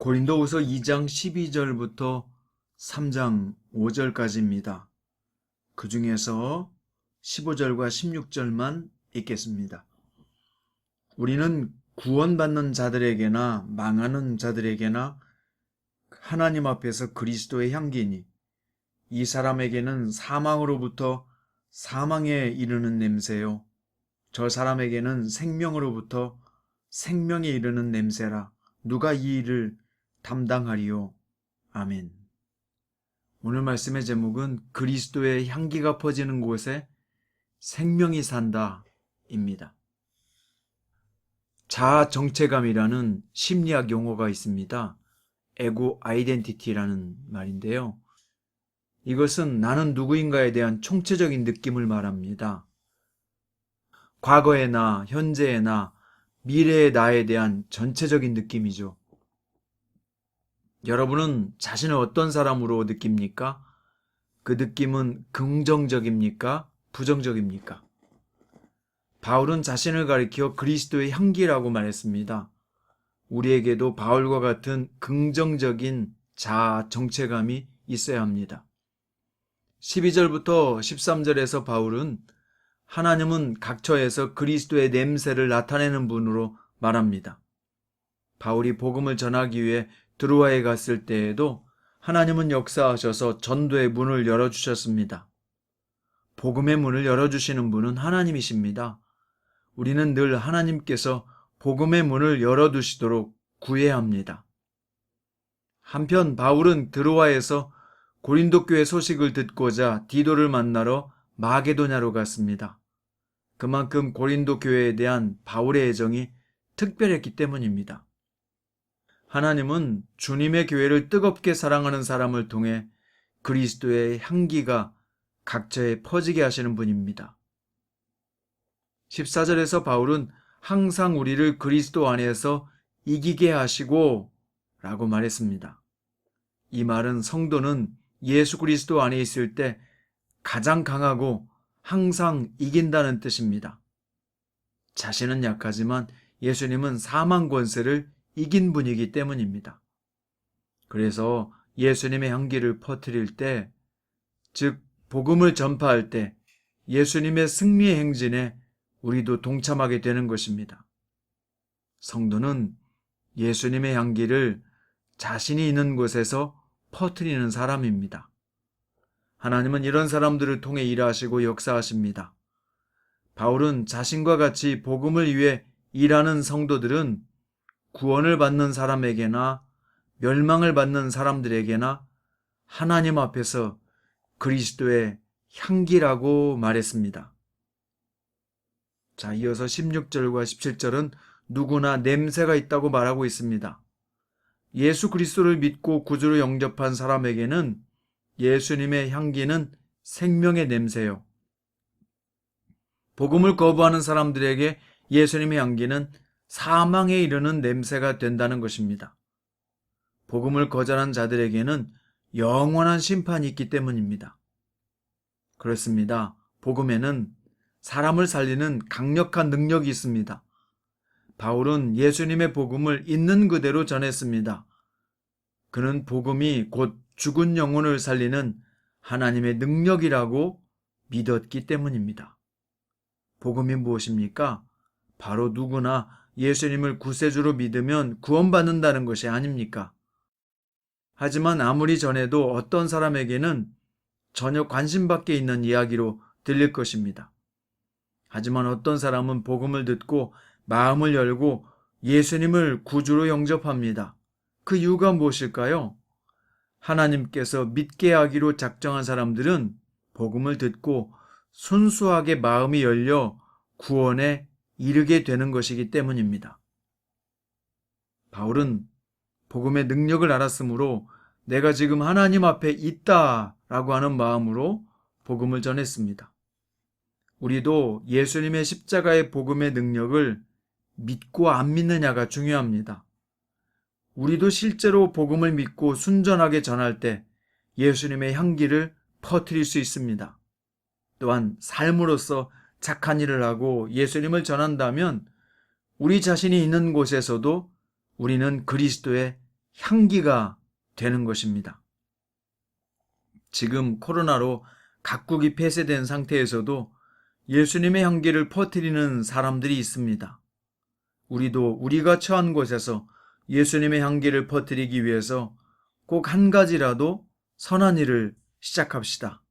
고린도후서 2장 12절부터 3장 5절까지입니다. 그 중에서 15절과 16절만 읽겠습니다. 우리는 구원받는 자들에게나 망하는 자들에게나 하나님 앞에서 그리스도의 향기니 이 사람에게는 사망으로부터 사망에 이르는 냄새요, 저 사람에게는 생명으로부터 생명에 이르는 냄새라. 누가 이 일을 담당하리요? 아멘. 오늘 말씀의 제목은 그리스도의 향기가 퍼지는 곳에 생명이 산다 입니다. 자아 정체감이라는 심리학 용어가 있습니다. 에고 아이덴티티라는 말인데요. 이것은 나는 누구인가에 대한 총체적인 느낌을 말합니다. 과거의 나, 현재의 나, 미래의 나에 대한 전체적인 느낌이죠. 여러분은 자신을 어떤 사람으로 느낍니까? 그 느낌은 긍정적입니까? 부정적입니까? 바울은 자신을 가리켜 그리스도의 향기라고 말했습니다. 우리에게도 바울과 같은 긍정적인 자아 정체감이 있어야 합니다. 12절부터 13절에서 바울은 하나님은 각처에서 그리스도의 냄새를 나타내는 분으로 말합니다. 바울이 복음을 전하기 위해 드로아에 갔을 때에도 하나님은 역사하셔서 전도의 문을 열어주셨습니다. 복음의 문을 열어주시는 분은 하나님이십니다. 우리는 늘 하나님께서 복음의 문을 열어두시도록 구해야 합니다. 한편 바울은 드로아에서 고린도 교회 소식을 듣고자 디도를 만나러 마게도냐로 갔습니다. 그만큼 고린도 교회에 대한 바울의 애정이 특별했기 때문입니다. 하나님은 주님의 교회를 뜨겁게 사랑하는 사람을 통해 그리스도의 향기가 각처에 퍼지게 하시는 분입니다. 14절에서 바울은 항상 우리를 그리스도 안에서 이기게 하시고 라고 말했습니다. 이 말은 성도는 예수 그리스도 안에 있을 때 가장 강하고 항상 이긴다는 뜻입니다. 자신은 약하지만 예수님은 사망 권세를 이긴 분이기 때문입니다. 그래서 예수님의 향기를 퍼뜨릴 때, 즉 복음을 전파할 때 예수님의 승리의 행진에 우리도 동참하게 되는 것입니다. 성도는 예수님의 향기를 자신이 있는 곳에서 퍼뜨리는 사람입니다. 하나님은 이런 사람들을 통해 일하시고 역사하십니다. 바울은 자신과 같이 복음을 위해 일하는 성도들은 구원을 받는 사람에게나 멸망을 받는 사람들에게나 하나님 앞에서 그리스도의 향기라고 말했습니다. 자, 이어서 16절과 17절은 누구나 냄새가 있다고 말하고 있습니다. 예수 그리스도를 믿고 구주로 영접한 사람에게는 예수님의 향기는 생명의 냄새요. 복음을 거부하는 사람들에게 예수님의 향기는 사망에 이르는 냄새가 된다는 것입니다. 복음을 거절한 자들에게는 영원한 심판이 있기 때문입니다. 그렇습니다. 복음에는 사람을 살리는 강력한 능력이 있습니다. 바울은 예수님의 복음을 있는 그대로 전했습니다. 그는 복음이 곧 죽은 영혼을 살리는 하나님의 능력이라고 믿었기 때문입니다. 복음이 무엇입니까? 바로 누구나 예수님을 구세주로 믿으면 구원받는다는 것이 아닙니까? 하지만 아무리 전해도 어떤 사람에게는 전혀 관심 밖에 있는 이야기로 들릴 것입니다. 하지만 어떤 사람은 복음을 듣고 마음을 열고 예수님을 구주로 영접합니다. 그 이유가 무엇일까요? 하나님께서 믿게 하기로 작정한 사람들은 복음을 듣고 순수하게 마음이 열려 구원에 이르게 되는 것이기 때문입니다. 바울은 복음의 능력을 알았으므로 내가 지금 하나님 앞에 있다라고 하는 마음으로 복음을 전했습니다. 우리도 예수님의 십자가의 복음의 능력을 믿고 안 믿느냐가 중요합니다. 우리도 실제로 복음을 믿고 순전하게 전할 때 예수님의 향기를 퍼뜨릴 수 있습니다. 또한 삶으로서 착한 일을 하고 예수님을 전한다면 우리 자신이 있는 곳에서도 우리는 그리스도의 향기가 되는 것입니다. 지금 코로나로 각국이 폐쇄된 상태에서도 예수님의 향기를 퍼뜨리는 사람들이 있습니다. 우리도 우리가 처한 곳에서 예수님의 향기를 퍼뜨리기 위해서 꼭 한 가지라도 선한 일을 시작합시다.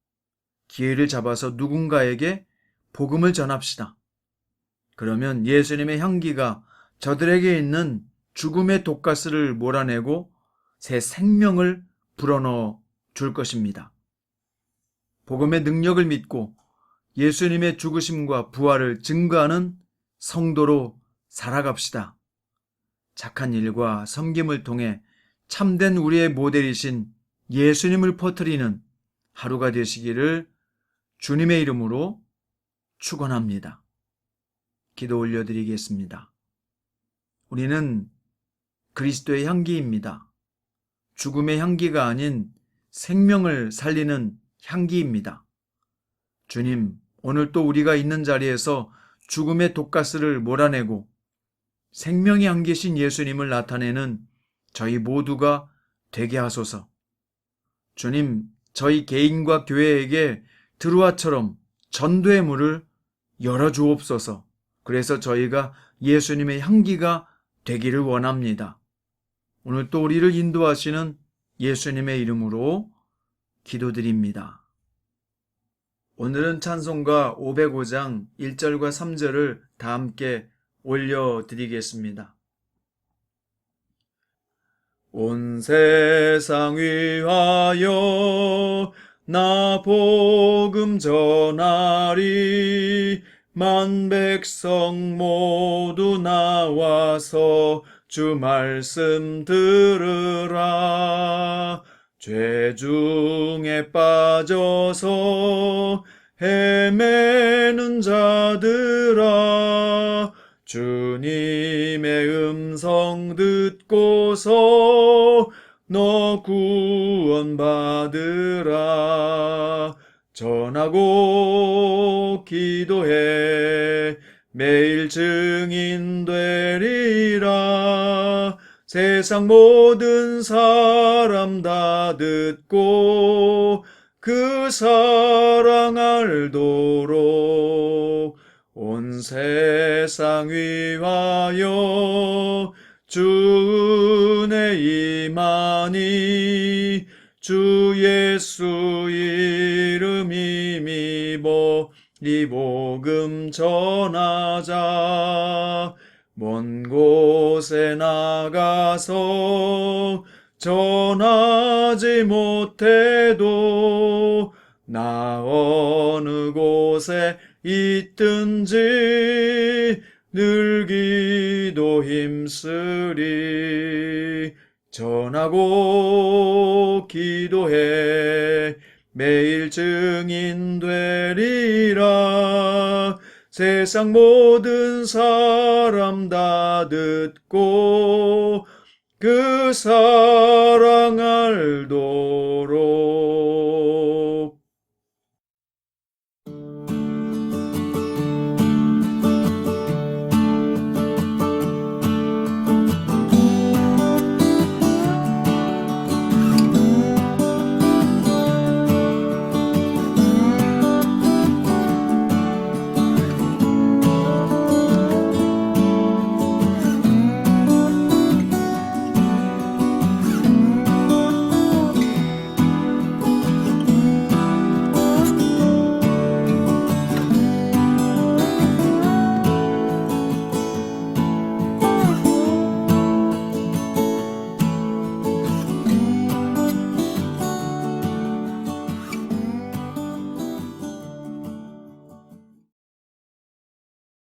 기회를 잡아서 누군가에게 복음을 전합시다. 그러면 예수님의 향기가 저들에게 있는 죽음의 독가스를 몰아내고 새 생명을 불어넣어 줄 것입니다. 복음의 능력을 믿고 예수님의 죽으심과 부활을 증거하는 성도로 살아갑시다. 착한 일과 섬김을 통해 참된 우리의 모델이신 예수님을 퍼뜨리는 하루가 되시기를 주님의 이름으로 축원합니다. 기도 올려드리겠습니다. 우리는 그리스도의 향기입니다. 죽음의 향기가 아닌 생명을 살리는 향기입니다. 주님, 오늘 또 우리가 있는 자리에서 죽음의 독가스를 몰아내고 생명의 향기신 예수님을 나타내는 저희 모두가 되게 하소서. 주님, 저희 개인과 교회에게 드루아처럼 전도의 문을 열어주옵소서. 그래서 저희가 예수님의 향기가 되기를 원합니다. 오늘 또 우리를 인도하시는 예수님의 이름으로 기도드립니다. 오늘은 찬송가 505장 1절과 3절을 다 함께 올려드리겠습니다. 온 세상 위하여 나 복음 전하리. 만 백성 모두 나와서 주 말씀 들으라. 죄 중에 빠져서 헤매는 자들아, 주님의 음성 듣고서 너 구원받으라. 전하고 기도해 매일 증인 되리라. 세상 모든 사람 다 듣고 그 사랑 알도록 온 세상 위하여 주 은혜 임하니. 주 예수 이름 힘입어 이 복음 전하자. 먼 곳에 나가서 전하지 못해도 나 어느 곳에 있든지 늘 기도 힘쓰리. 전하고 기도해 매일 증인 되리라. 세상 모든 사람 다 듣고 그 사랑 알도록